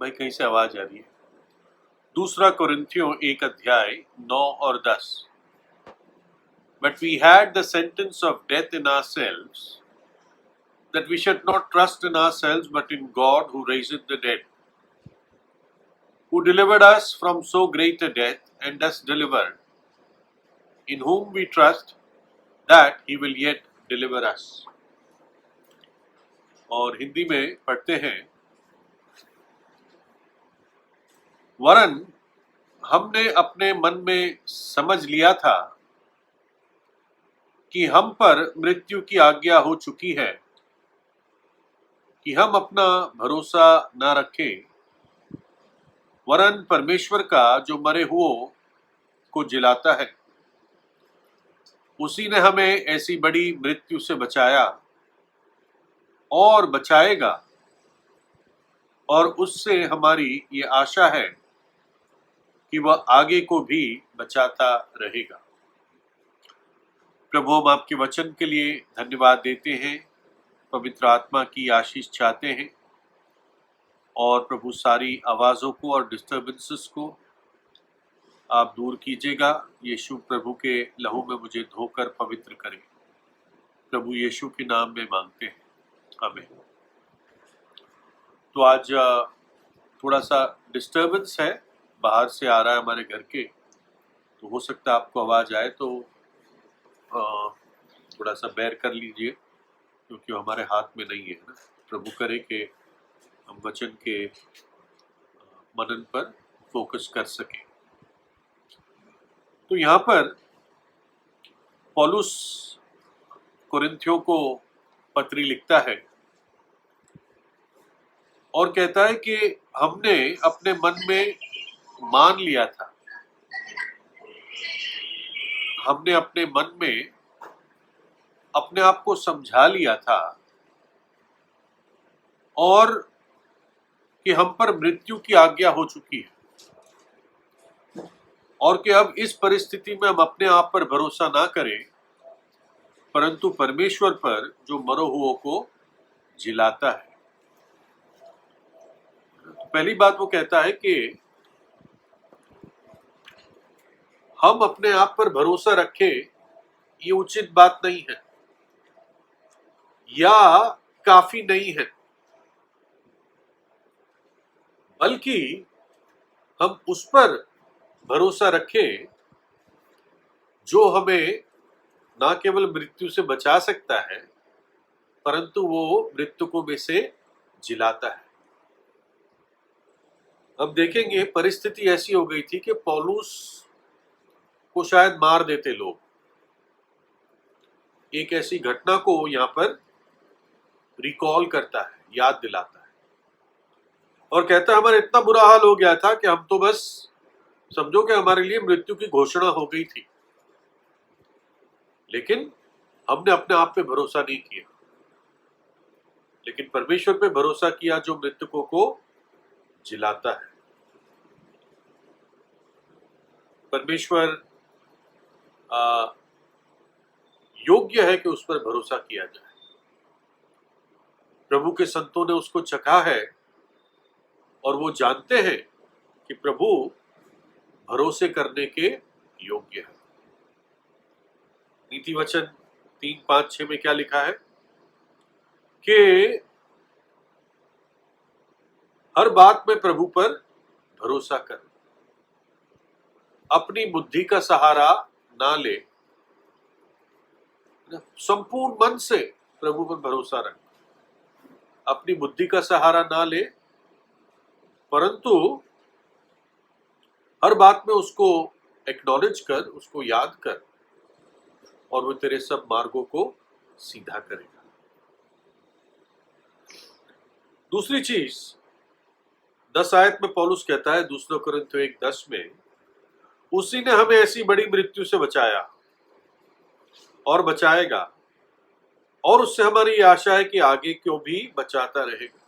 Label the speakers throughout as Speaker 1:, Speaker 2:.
Speaker 1: भाई कहीं से आवाज आ रही है। दूसरा कुरिन्थियों 1 अध्याय 9 और 10। But we had the sentence of death in ourselves, that we should not trust in ourselves, but in God who raiseth the dead, who delivered us from so great a death, and does deliver, in whom we trust that he will yet deliver us. और हिंदी में पढ़ते हैं, वरन हमने अपने मन में समझ लिया था कि हम पर मृत्यु की आज्ञा हो चुकी है, कि हम अपना भरोसा न रखें, वरन परमेश्वर का जो मरे हुओं को जिलाता है, उसी ने हमें ऐसी बड़ी मृत्यु से बचाया और बचाएगा, और उससे हमारी ये आशा है कि वह आगे को भी बचाता रहेगा। प्रभु, हम आपके वचन के लिए धन्यवाद देते हैं, पवित्र आत्मा की आशीष चाहते हैं, और प्रभु सारी आवाज़ों को और डिस्टर्बेंसेस को आप दूर कीजिएगा। यीशु प्रभु के लहू में मुझे धोकर पवित्र करें, प्रभु यीशु के नाम में मांगते हैं, आमीन। तो आज थोड़ा सा डिस्टर्बेंस है, बाहर से आ रहा है हमारे घर के, तो हो सकता है आपको आवाज़ आए, तो थोड़ा सा बेयर कर लीजिए, क्योंकि हमारे हाथ में नहीं है ना। प्रभु करे कि हम वचन के मनन पर फोकस कर सकें। तो यहाँ पर पौलुस कुरिन्थियों को पत्री लिखता है और कहता है कि हमने अपने मन में मान लिया था, हमने अपने मन में अपने आप को समझा लिया था, और कि हम पर मृत्यु की आज्ञा हो चुकी है, और कि अब इस परिस्थिति में हम अपने आप पर भरोसा ना करें, परंतु परमेश्वर पर जो मरो हुओं को जिलाता है। तो पहली बात वो कहता है कि हम अपने आप पर भरोसा रखें, ये उचित बात नहीं है या काफी नहीं है, बल्कि हम उस पर भरोसा रखें जो हमें ना केवल मृत्यु से बचा सकता है, परंतु वो मृतकों में से जिलाता है। अब देखेंगे, परिस्थिति ऐसी हो गई थी कि पौलुस को शायद मार देते लोग। एक ऐसी घटना को यहाँ पर रिकॉल करता है, याद दिलाता है, और कहता है हमारा इतना बुरा हाल हो गया था कि हम तो बस समझो कि हमारे लिए मृत्यु की घोषणा हो गई थी, लेकिन हमने अपने आप पे भरोसा नहीं किया, लेकिन परमेश्वर पे भरोसा किया जो मृतकों को जिलाता है। परमेश्वर योग्य है कि उस पर भरोसा किया जाए। प्रभु के संतों ने उसको चखा है और वो जानते हैं कि प्रभु भरोसे करने के योग्य है। नीति वचन 3:5-6 में क्या लिखा है कि हर बात में प्रभु पर भरोसा कर, अपनी बुद्धि का सहारा ना ले, संपूर्ण मन से प्रभु पर भरोसा रख, अपनी बुद्धि का सहारा ना ले, परंतु हर बात में उसको एक्नॉलेज कर, उसको याद कर, और वो तेरे सब मार्गों को सीधा करेगा। दूसरी चीज 10 आयत में पौलुस कहता है, दूसरा कुरिन्थियों 1:10 में, उसी ने हमें ऐसी बड़ी मृत्यु से बचाया और बचाएगा, और उससे हमारी आशा है कि आगे क्यों भी बचाता रहेगा।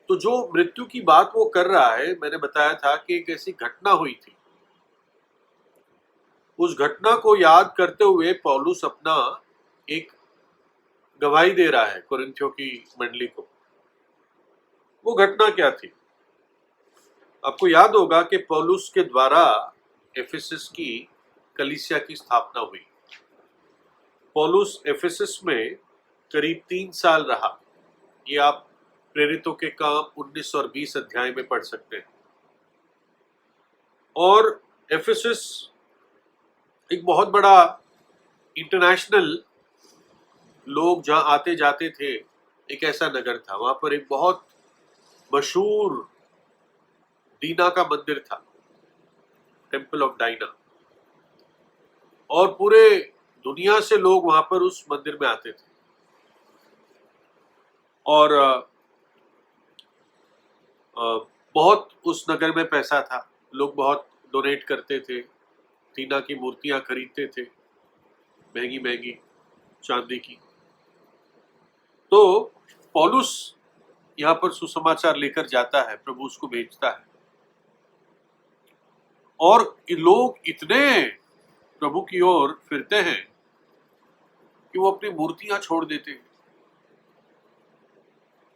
Speaker 1: तो जो मृत्यु की बात वो कर रहा है, मैंने बताया था कि एक ऐसी घटना हुई थी, उस घटना को याद करते हुए पौलुस अपना एक गवाही दे रहा है कुरिन्थियों की मंडली को, वो घटना क्या थी? आपको याद होगा कि पौलुस के द्वारा एफेसस की कलीसिया की स्थापना हुई। पौलुस एफेसस में करीब 3 साल रहा। ये आप प्रेरितों के काम 19 और 20 अध्याय में पढ़ सकते हैं। और एफेसस एक बहुत बड़ा इंटरनेशनल लोग जहां आते जाते थे, एक ऐसा नगर था। वहां पर एक बहुत मशहूर डीना का मंदिर था, टेम्पल ऑफ डाइना, और पूरे दुनिया से लोग वहां पर उस मंदिर में आते थे। और बहुत उस नगर में पैसा था, लोग बहुत डोनेट करते थे, डीना की मूर्तियां खरीदते थे, महंगी महंगी चांदी की। तो पौलुस यहाँ पर सुसमाचार लेकर जाता है, प्रभु उसको भेजता है, और ये लोग इतने प्रभु की ओर फिरते हैं कि वो अपनी मूर्तियां छोड़ देते हैं,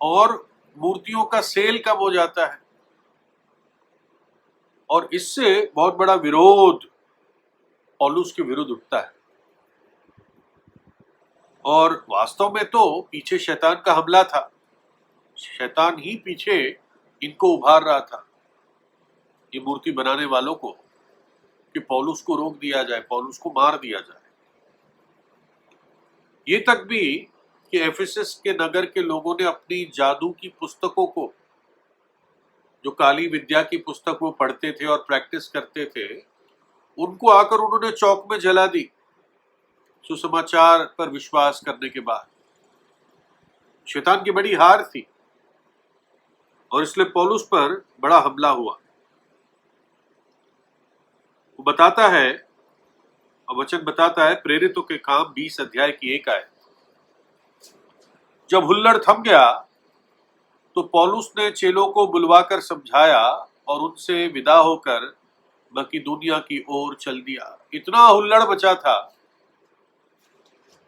Speaker 1: और मूर्तियों का सेल कम हो जाता है, और इससे बहुत बड़ा विरोध पौलुस के विरुद्ध उठता है। और वास्तव में तो पीछे शैतान का हमला था, शैतान ही पीछे इनको उभार रहा था, ये मूर्ति बनाने वालों को, कि पौलुस को रोक दिया जाए, पौलुस को मार दिया जाए। ये तक भी कि एफेसस के नगर के लोगों ने अपनी जादू की पुस्तकों को, जो काली विद्या की पुस्तक वो पढ़ते थे और प्रैक्टिस करते थे, उनको आकर उन्होंने चौक में जला दी सुसमाचार पर विश्वास करने के बाद। शैतान की बड़ी हार थी, और इसलिए पौलुस पर बड़ा हमला हुआ। वो बताता है, वचन बताता है, प्रेरितों के काम 20 अध्याय की 1 आयत, जब हुल्लड़ थम गया तो पौलुस ने चेलों को बुलवाकर समझाया और उनसे विदा होकर मकिदुनिया की ओर चल दिया। इतना हुल्लड़ मचा था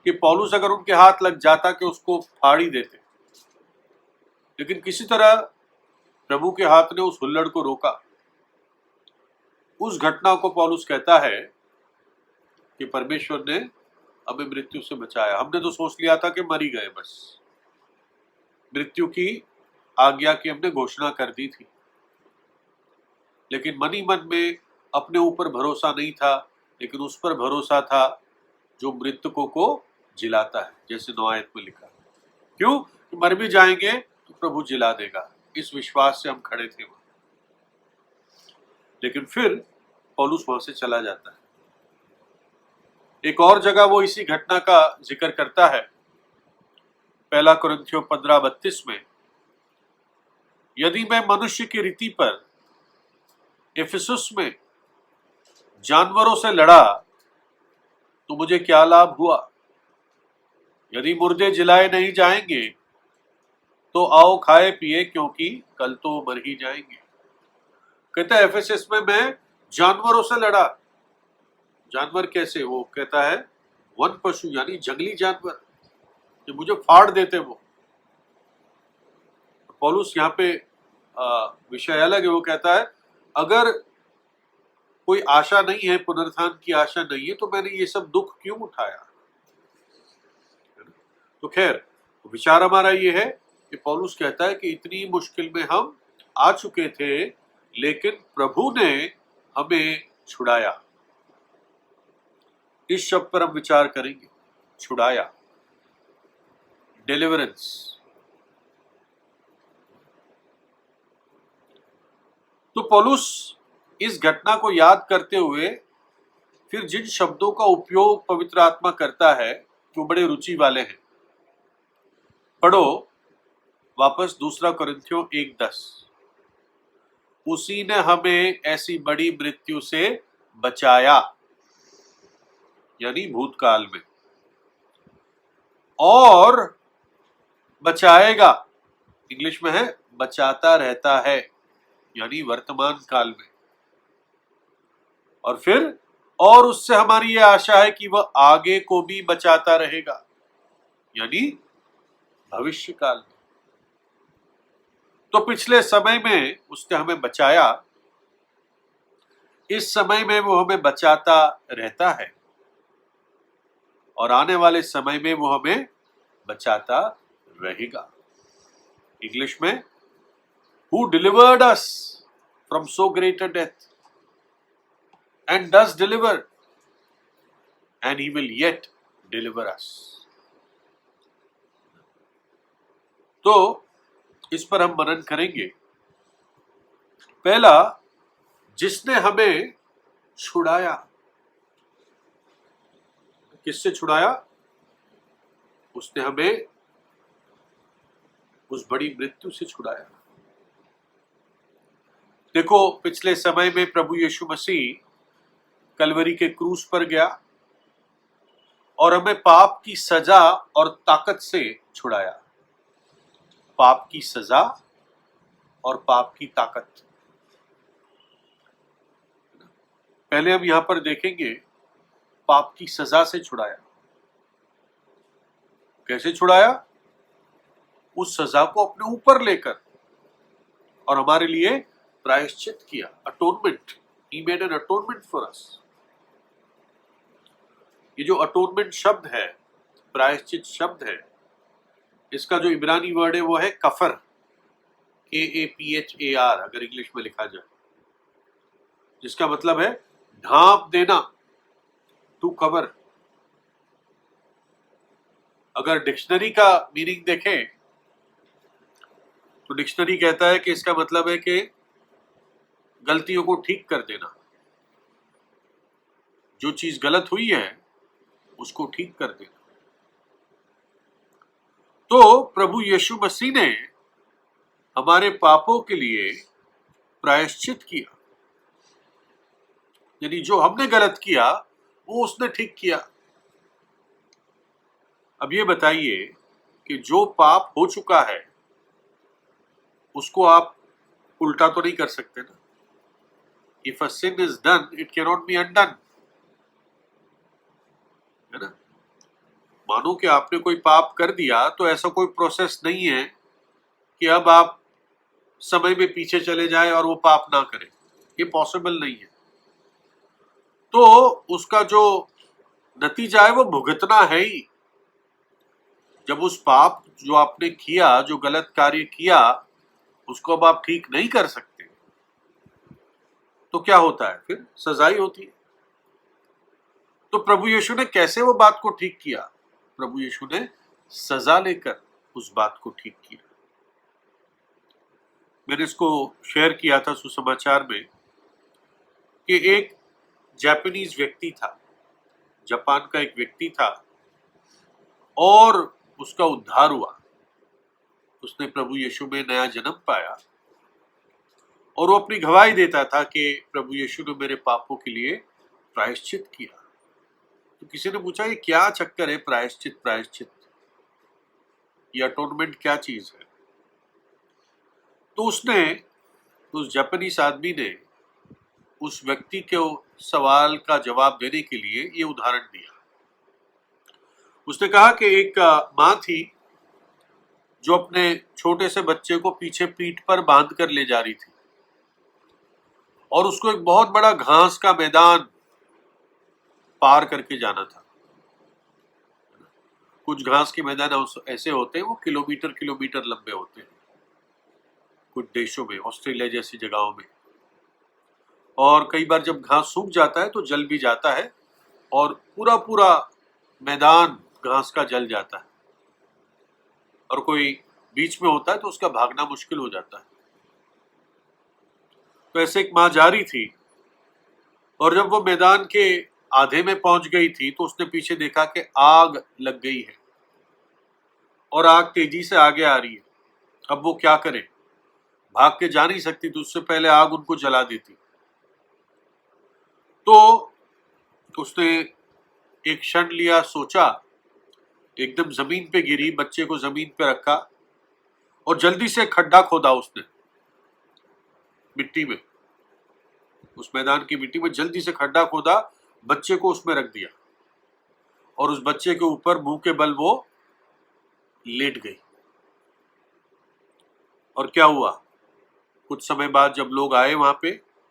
Speaker 1: कि पौलुस अगर उनके हाथ लग जाता कि उसको फाड़ ही देते, लेकिन किसी तरह प्रभु के हाथ ने उस हुल्लड़ को रोका। उस घटना को पौलुस कहता है कि परमेश्वर ने हमें मृत्यु से बचाया। हमने तो सोच लिया था कि मर ही गए, बस मृत्यु की आज्ञा की हमने घोषणा कर दी थी, लेकिन मन ही मन में अपने ऊपर भरोसा नहीं था, लेकिन उस पर भरोसा था जो मृतकों को जिलाता है, जैसे 9 आयत में लिखा। क्यों? मर भी जाएंगे तो प्रभु जिला देगा, इस विश्वास से हम खड़े थे वहां। लेकिन फिर पौलुस वहां से चला जाता है। एक और जगह वो इसी घटना का जिक्र करता है, 1 कुरिन्थियों 15:32 में, यदि मैं मनुष्य की रीति पर इफिसुस में जानवरों से लड़ा तो मुझे क्या लाभ हुआ? यदि मुर्दे जिलाए नहीं जाएंगे तो आओ खाए पिए, क्योंकि कल तो मर ही जाएंगे। कहता है एफेसस में मैं जानवरों से लड़ा। जानवर कैसे? वो कहता है वन पशु, यानी जंगली जानवर, जो मुझे फाड़ देते वो। पौलुस यहाँ पे विषय अलग है। वो कहता है अगर कोई आशा नहीं है, पुनरुत्थान की आशा नहीं है, तो मैंने ये सब दुख क्यों उठाया? तो खैर, विचार हमारा ये है कि पौलुस कहता है कि इतनी मुश्किल में हम आ चुके थे, लेकिन प्रभु ने हमें छुड़ाया। इस शब्द पर हम विचार करेंगे, छुड़ाया, डिलीवरेंस। तो पौलुस इस घटना को याद करते हुए फिर जिन शब्दों का उपयोग पवित्र आत्मा करता है वो बड़े रुचि वाले हैं। पढ़ो वापस 2 कुरिन्थियों 1:10, उसी ने हमें ऐसी बड़ी मृत्यु से बचाया, यानी भूतकाल में, और बचाएगा, इंग्लिश में है बचाता रहता है, यानी वर्तमान काल में। और फिर और उससे हमारी ये आशा है कि वह आगे को भी बचाता रहेगा, यानी भविष्य काल में। तो पिछले समय में उसने हमें बचाया, इस समय में वो हमें बचाता रहता है और आने वाले समय में वो हमें बचाता रहेगा। इंग्लिश में, who delivered us from so great a death and does deliver and he will yet deliver us. तो इस पर हम मनन करेंगे। पहला, जिसने हमें छुड़ाया। किससे छुड़ाया? उसने हमें उस बड़ी मृत्यु से छुड़ाया। देखो, पिछले समय में प्रभु यीशु मसीह कलवरी के क्रूस पर गया और हमें पाप की सजा और ताकत से छुड़ाया। पाप की सजा और पाप की ताकत। पहले हम यहां पर देखेंगे, पाप की सजा से छुड़ाया। कैसे छुड़ाया? उस सजा को अपने ऊपर लेकर और हमारे लिए प्रायश्चित किया। Atonement, he made an atonement for us. ये जो अटोनमेंट शब्द है, प्रायश्चित शब्द है, इसका जो इब्रानी वर्ड है वो है कफर, KAPHAR अगर इंग्लिश में लिखा जाए, जिसका मतलब है ढांप देना, टू कवर। अगर डिक्शनरी का मीनिंग देखें तो डिक्शनरी कहता है कि इसका मतलब है कि गलतियों को ठीक कर देना। जो चीज गलत हुई है उसको ठीक कर देना। तो प्रभु यीशु मसीह ने हमारे पापों के लिए प्रायश्चित किया, यानी जो हमने गलत किया वो उसने ठीक किया। अब ये बताइए कि जो पाप हो चुका है उसको आप उल्टा तो नहीं कर सकते ना। If a sin is done, it can not be undone, है ना। मानो कि आपने कोई पाप कर दिया तो ऐसा कोई प्रोसेस नहीं है कि अब आप समय में पीछे चले जाए और वो पाप ना करें। ये पॉसिबल नहीं है। तो उसका जो नतीजा है वो भुगतना है ही। जब उस पाप जो आपने किया, जो गलत कार्य किया, उसको अब आप ठीक नहीं कर सकते, तो क्या होता है? फिर सजाई होती है। तो प्रभु यीशु ने कैसे वो बात को ठीक किया? प्रभु यीशु ने सजा लेकर उस बात को ठीक किया। मैंने इसको शेयर किया था सुसमाचार में कि एक जापानीज व्यक्ति था, जापान का एक व्यक्ति था और उसका उद्धार हुआ। उसने प्रभु यीशु में नया जन्म पाया और वो अपनी गवाही देता था कि प्रभु यीशु ने मेरे पापों के लिए प्रायश्चित किया। तो किसी ने पूछा, ये क्या चक्कर है प्रायश्चित प्रायश्चित, ये अटोनमेंट क्या चीज है? तो उसने, उस जापानीज आदमी ने उस व्यक्ति को सवाल का जवाब देने के लिए ये उदाहरण दिया। उसने कहा कि एक माँ थी जो अपने छोटे से बच्चे को पीछे पीठ पर बांध कर ले जा रही थी और उसको एक बहुत बड़ा घास का मैदान पार करके जाना था। कुछ घास के मैदान ऐसे होते हैं, वो किलोमीटर किलोमीटर लंबे होते हैं कुछ देशों में, ऑस्ट्रेलिया जैसी जगहों में। और कई बार जब घास सूख जाता है तो जल भी जाता है और पूरा पूरा मैदान घास का जल जाता है, और कोई बीच में होता है तो उसका भागना मुश्किल हो जाता है। तो ऐसे एक माँ जा रही थी और जब वो मैदान के आधे में पहुंच गई थी तो उसने पीछे देखा कि आग लग गई है और आग तेजी से आगे आ रही है। अब वो क्या करे? भाग के जा नहीं सकती, तो उससे पहले आग उनको जला देती। तो उसने एक क्षण लिया, सोचा, एकदम जमीन पे गिरी, बच्चे को जमीन पे रखा और जल्दी से खड्डा खोदा उसने मिट्टी में, उस मैदान की मिट्टी में जल्दी से खड्डा खोदा, बच्चे को उसमें रख दिया और उस बच्चे के ऊपर मुंह के बल वो लेट गई। और क्या हुआ, कुछ समय बाद जब लोग आए वहां पे,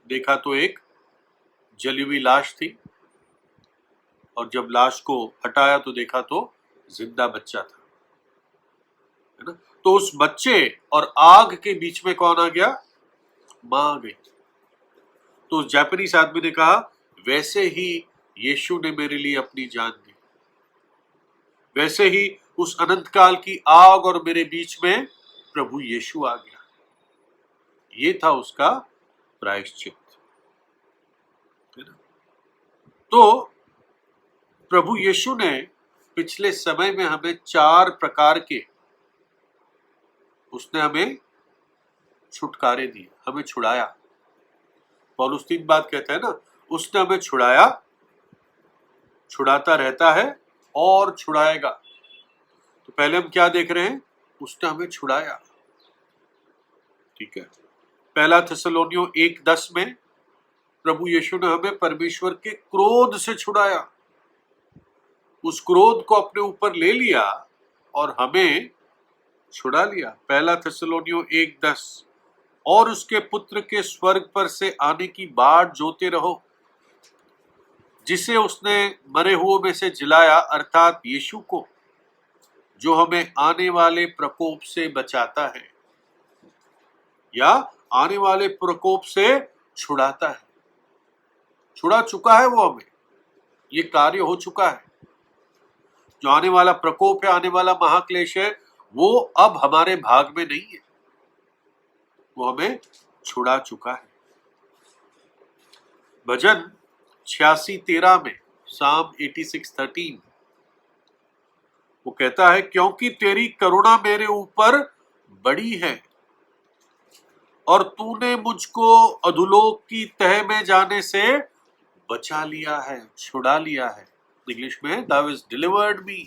Speaker 1: देखा तो एक जली हुई लाश थी, और जब लाश को हटाया तो देखा तो जिंदा बच्चा था, है ना। तो उस बच्चे और आग के बीच में कौन आ गया, मां आ गई। तो उस जापानीज आदमी ने कहा, वैसे ही यीशु ने मेरे लिए अपनी जान दी, वैसे ही उस अनंत काल की आग और मेरे बीच में प्रभु यीशु आ गया। ये था उसका प्रायश्चित, है ना। तो प्रभु यीशु ने पिछले समय में हमें 4 प्रकार के, उसने हमें छुटकारे दिए, हमें छुड़ाया। पौलुस 3 बात कहता है ना, उसने हमें छुड़ाया, छुड़ाता रहता है और छुड़ाएगा। तो पहले हम क्या देख रहे हैं, उसने हमें छुड़ाया, ठीक है। पहला थिस्सलुनीयों 1:10 में प्रभु यीशु ने हमें परमेश्वर के क्रोध से छुड़ाया, उस क्रोध को अपने ऊपर ले लिया और हमें छुड़ा लिया। पहला थिस्सलुनीयों 1:10, और उसके पुत्र के स्वर्ग पर से आने की बाट जोते रहो, जिसे उसने मरे हुओं में से जिलाया, अर्थात यीशु को, जो हमें आने वाले प्रकोप से बचाता है, या आने वाले प्रकोप से छुड़ाता है। छुड़ा चुका है वो हमें, ये कार्य हो चुका है। जो आने वाला प्रकोप है, आने वाला महाक्लेश है, वो अब हमारे भाग में नहीं है, वो हमें छुड़ा चुका है। भजन 86:13 में, साम 86:13, वो कहता है, क्योंकि तेरी करुणा मेरे ऊपर बड़ी है और तूने मुझको अधोलोक की तह में जाने से बचा लिया है, छुड़ा लिया है। इंग्लिश में, thou hast delivered me,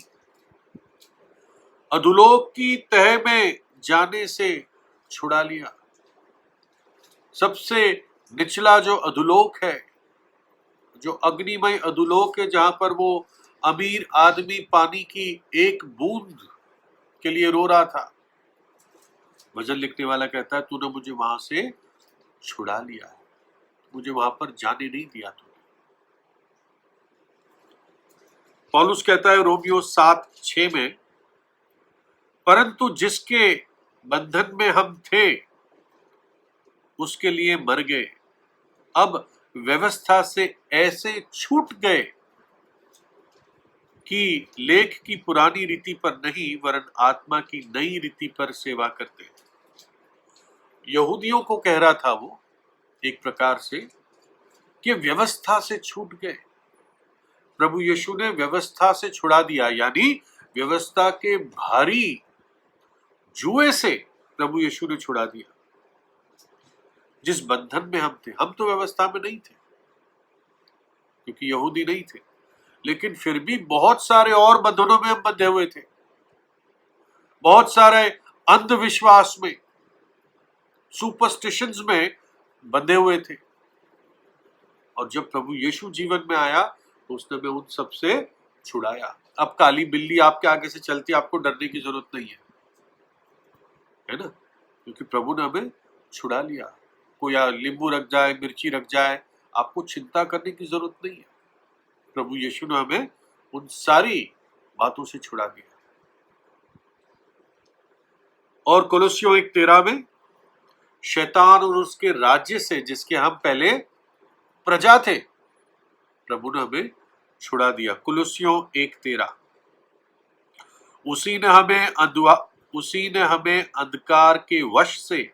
Speaker 1: अधोलोक की तह में जाने से छुड़ा लिया। सबसे निचला जो अधोलोक है, जो अग्निमय अधोलोक है, जहां पर वो अमीर आदमी पानी की एक बूंद के लिए रो रहा था, भजन लिखने वाला कहता है, तूने मुझे वहां से छुड़ा लिया है, मुझे वहां पर जाने नहीं दिया तूने। पौलुस कहता है रोमियो 7:6 में, परंतु जिसके बंधन में हम थे उसके लिए मर गए, अब व्यवस्था से ऐसे छूट गए कि लेख की पुरानी रीति पर नहीं वरन आत्मा की नई रीति पर सेवा करते हैं। यहूदियों को कह रहा था वो एक प्रकार से कि व्यवस्था से छूट गए, प्रभु यीशु ने व्यवस्था से छुड़ा दिया, यानी व्यवस्था के भारी जुए से प्रभु यीशु ने छुड़ा दिया। जिस बंधन में हम थे, हम तो व्यवस्था में नहीं थे क्योंकि यहूदी नहीं थे, लेकिन फिर भी बहुत सारे और बंधनों में हम बंधे हुए थे, बहुत सारे अंधविश्वास में, सुपरस्टिशंस में बंधे हुए थे। और जब प्रभु यीशु जीवन में आया तो उसने हमें उन सब से छुड़ाया। अब काली बिल्ली आपके आगे से चलती, आपको डरने की जरूरत नहीं है ना, क्योंकि प्रभु ने हमें छुड़ा लिया। कोई नींबू रख जाए, मिर्ची रख जाए, आपको चिंता करने की जरूरत नहीं है। प्रभु यीशु ने हमें उन सारी बातों से छुड़ा दिया। और कोलोसियों 1:13 में, शैतान और उसके राज्य से जिसके हम पहले प्रजा थे, प्रभु ने हमें छुड़ा दिया। कोलोसियों 1:13, उसी ने हमें अंधकार के वश से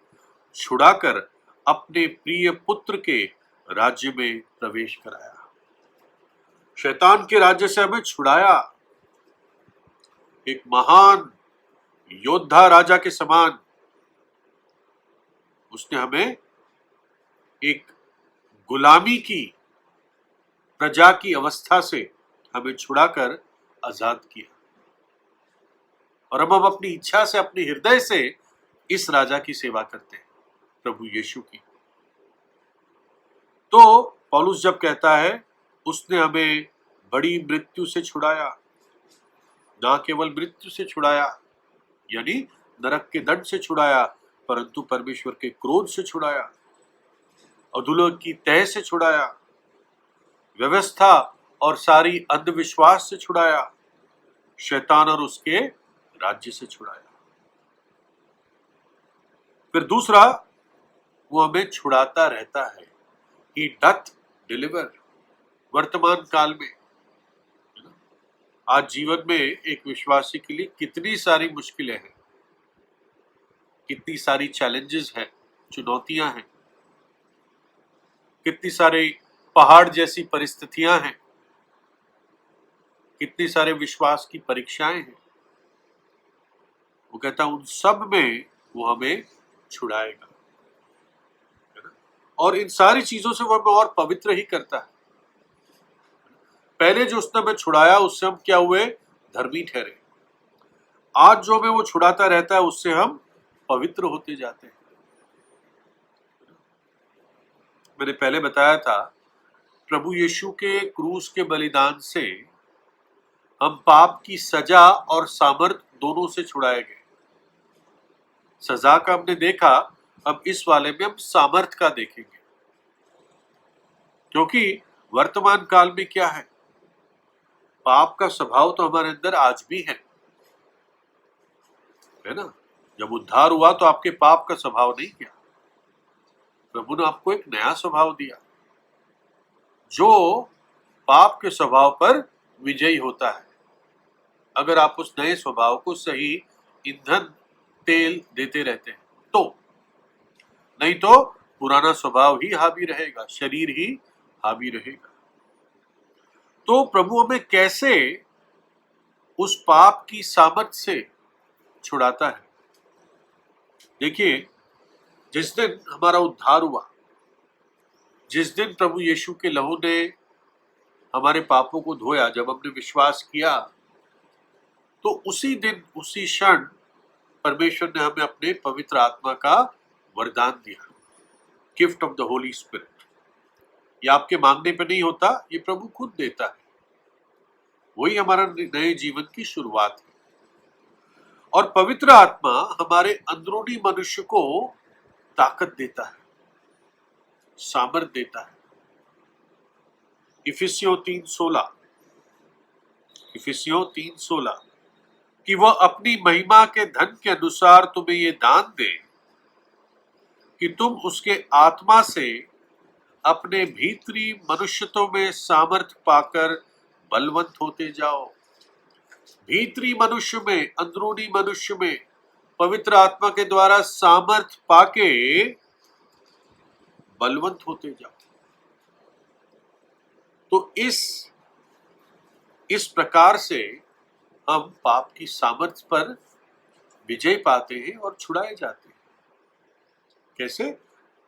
Speaker 1: छुड़ाकर अपने प्रिय पुत्र के राज्य में प्रवेश कराया। शैतान के राज्य से हमें छुड़ाया, एक महान योद्धा राजा के समान उसने हमें एक गुलामी की, प्रजा की अवस्था से हमें छुड़ाकर आजाद किया, और हम अपनी इच्छा से, अपने हृदय से इस राजा की सेवा करते हैं, प्रभु यीशु की। तो पौलुस जब कहता है उसने हमें बड़ी मृत्यु से छुड़ाया, ना केवल मृत्यु से छुड़ाया यानी नरक के दंड से छुड़ाया, परंतु परमेश्वर के क्रोध से छुड़ाया, अधोलोक की तह से छुड़ाया, व्यवस्था और सारी अंधविश्वास से छुड़ाया, शैतान और उसके राज्य से छुड़ाया। फिर दूसरा, वो हमें छुड़ाता रहता है। He doth deliver। वर्तमान काल में, आज जीवन में एक विश्वासी के लिए कितनी सारी मुश्किलें हैं, कितनी सारी चैलेंजेस हैं, चुनौतियां हैं, कितनी सारी पहाड़ जैसी परिस्थितियां हैं, कितनी सारे विश्वास की परीक्षाएं हैं। वो कहता है उन सब में वो हमें छुड़ाएगा, है ना? और इन सारी चीजों से वो हमें और पवित्र ही करता है। पहले जो उसने हमें छुड़ाया उससे हम क्या हुए? धर्मी ठहरे। आज जो हमें वो छुड़ाता रहता है उससे हम पवित्र होते जाते हैं। मैंने पहले बताया था, प्रभु यीशु के क्रूस के बलिदान से हम पाप की सजा और सामर्थ दोनों से छुड़ाए गए। सजा का हमने देखा, अब इस वाले में हम सामर्थ का देखेंगे। क्योंकि वर्तमान काल में क्या है, पाप का स्वभाव तो हमारे अंदर आज भी है ना? जब उद्धार हुआ तो आपके पाप का स्वभाव नहीं किया, प्रभु ने आपको एक नया स्वभाव दिया जो पाप के स्वभाव पर विजयी होता है, अगर आप उस नए स्वभाव को सही ईंधन तेल देते रहते हैं तो। नहीं तो पुराना स्वभाव ही हावी रहेगा, शरीर ही हावी रहेगा। तो प्रभु हमें कैसे उस पाप की सामर्थ से छुड़ाता है? देखिए, जिस दिन हमारा उद्धार हुआ, जिस दिन प्रभु यीशु के लहू ने हमारे पापों को धोया, जब हमने विश्वास किया, तो उसी दिन उसी क्षण परमेश्वर ने हमें अपने पवित्र आत्मा का वरदान दिया, gift of the Holi spirit. ये आपके मांगने पे नहीं होता, ये प्रभु खुद देता है। वही हमारा नए जीवन की शुरुआत है। और पवित्र आत्मा हमारे अंदरूनी मनुष्य को ताकत देता है, सामर्थ देता है। इफिसियों 3:16 कि वह अपनी महिमा के धन के अनुसार तुम्हें ये दान दे कि तुम उसके आत्मा से अपने भीतरी मनुष्यत्व में सामर्थ पाकर बलवंत होते जाओ। भीतरी मनुष्य में, अंदरूनी मनुष्य में पवित्र आत्मा के द्वारा सामर्थ पाके बलवंत होते जाओ। तो इस प्रकार से हम पाप की सामर्थ पर विजय पाते हैं और छुड़ाए जाते हैं। कैसे?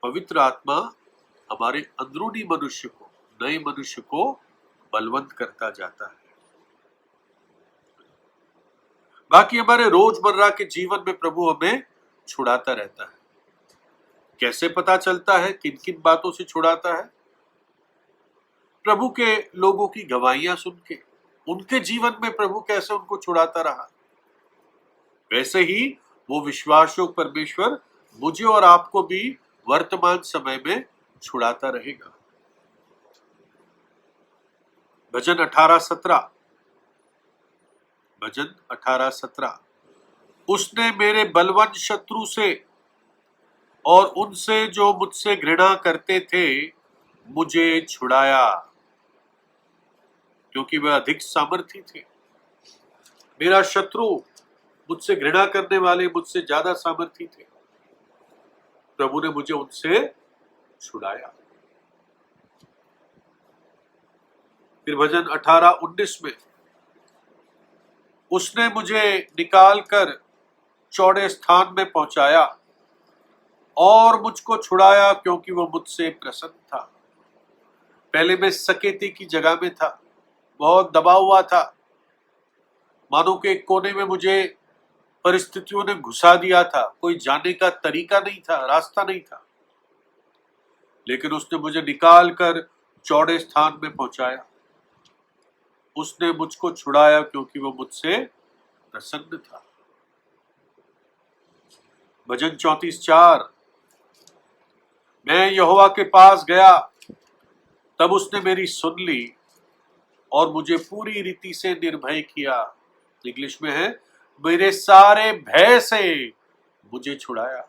Speaker 1: पवित्र आत्मा हमारे अंदरूनी मनुष्य को, नए मनुष्य को बलवंत करता जाता है। बाकी हमारे रोजमर्रा के जीवन में प्रभु हमें छुड़ाता रहता है। कैसे पता चलता है किन किन बातों से छुड़ाता है? प्रभु के लोगों की गवाहियां सुन के, उनके जीवन में प्रभु कैसे उनको छुड़ाता रहा, वैसे ही वो विश्वासयोग्य परमेश्वर मुझे और आपको भी वर्तमान समय में छुड़ाता रहेगा। भजन 18:17 उसने मेरे बलवान शत्रु से और उनसे जो मुझसे घृणा करते थे मुझे छुड़ाया, क्योंकि वह अधिक सामर्थी थे। मेरा शत्रु, मुझसे घृणा करने वाले मुझसे ज्यादा सामर्थी थे, प्रभु ने मुझे उनसे छुड़ाया। फिर भजन 18:19 में उसने मुझे निकाल कर चौड़े स्थान में पहुंचाया और मुझको छुड़ाया, क्योंकि वो मुझसे प्रसन्न था। पहले मैं सकेती की जगह में था, बहुत दबा हुआ था, मानो के एक कोने में मुझे परिस्थितियों ने घुसा दिया था, कोई जाने का तरीका नहीं था, रास्ता नहीं था। लेकिन उसने मुझे निकाल कर चौड़े स्थान में पहुंचाया, उसने मुझको छुड़ाया, क्योंकि वो मुझसे प्रसन्न था। भजन 34:4, मैं यहोवा के पास गया, तब उसने मेरी सुन ली और मुझे पूरी रीति से निर्भय किया। इंग्लिश में है, मेरे सारे भय से मुझे छुड़ाया।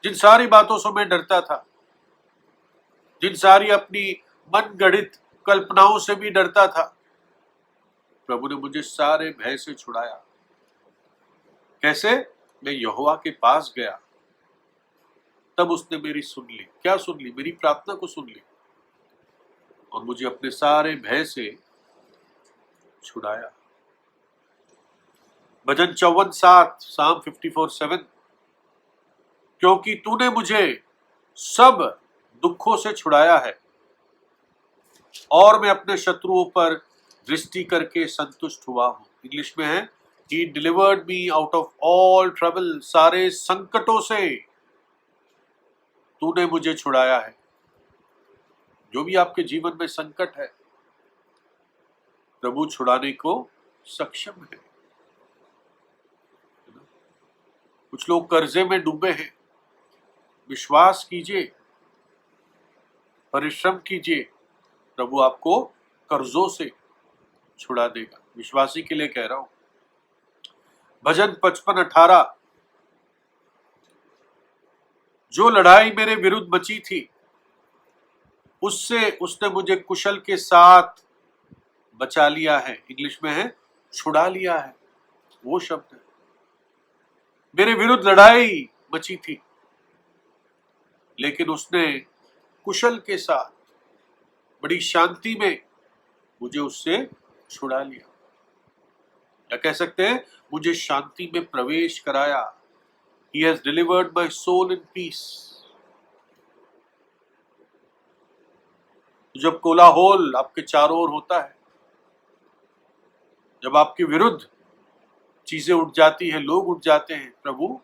Speaker 1: जिन सारी बातों से मैं डरता था, जिन सारी अपनी मन गढ़ित कल्पनाओं से भी डरता था, प्रभु ने मुझे सारे भय से छुड़ाया। कैसे? मैं यहोवा के पास गया, तब उसने मेरी सुन ली। क्या सुन ली? मेरी प्रार्थना को सुन ली और मुझे अपने सारे भय से छुड़ाया। भजन 54:7, Psalm 54:7, क्योंकि तूने मुझे सब दुखों से छुड़ाया है और मैं अपने शत्रुओं पर दृष्टि करके संतुष्ट हुआ हूं। इंग्लिश में है, He delivered me out of all trouble, सारे संकटों से तूने मुझे छुड़ाया है। जो भी आपके जीवन में संकट है, प्रभु छुड़ाने को सक्षम है। कुछ लोग कर्जे में डूबे हैं, विश्वास कीजिए, परिश्रम कीजिए, प्रभु आपको कर्जों से छुड़ा देगा। विश्वासी के लिए कह रहा हूं। भजन 55:18, जो लड़ाई मेरे विरुद्ध मची थी, उससे उसने मुझे कुशल के साथ बचा लिया है। इंग्लिश में है, छुड़ा लिया है, वो शब्द है। मेरे विरुद्ध लड़ाई मची थी, लेकिन उसने कुशल के साथ बड़ी शांति में मुझे उससे छुड़ा लिया। या कह सकते हैं, मुझे शांति में प्रवेश कराया। He has delivered my soul in peace. जब कोलाहल आपके चारों ओर होता है, जब आपके विरुद्ध चीजें उठ जाती हैं, लोग उठ जाते हैं, प्रभु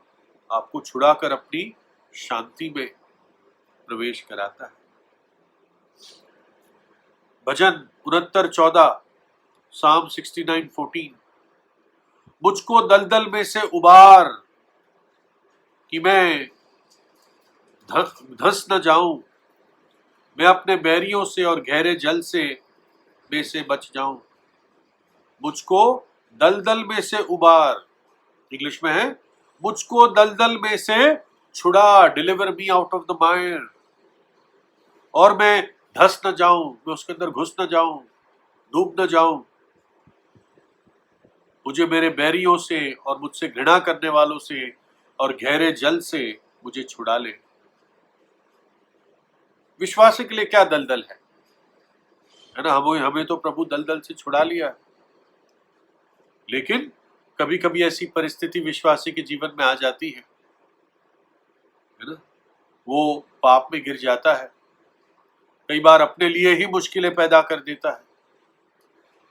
Speaker 1: आपको छुड़ाकर अपनी शांति में प्रवेश कराता है। भजन 69:14, Psalm 69:14, मुझको दलदल में से उबार कि मैं धस न जाऊं, मैं अपने बैरियों से और गहरे जल में से बच जाऊं। मुझको दलदल में से उबार, इंग्लिश में है, मुझको दलदल में से छुड़ा, deliver me out of the मायर, और मैं धस न जाऊं, मैं उसके अंदर घुस न जाऊं, डूब न जाऊं। मुझे मेरे बैरियों से और मुझसे घृणा करने वालों से और गहरे जल से मुझे छुड़ा ले। विश्वासी के लिए क्या दलदल है ना? हमें तो प्रभु दलदल से छुड़ा लिया, लेकिन कभी कभी ऐसी परिस्थिति विश्वासी के जीवन में आ जाती है ना? वो पाप में गिर जाता है, कई बार अपने लिए ही मुश्किलें पैदा कर देता है,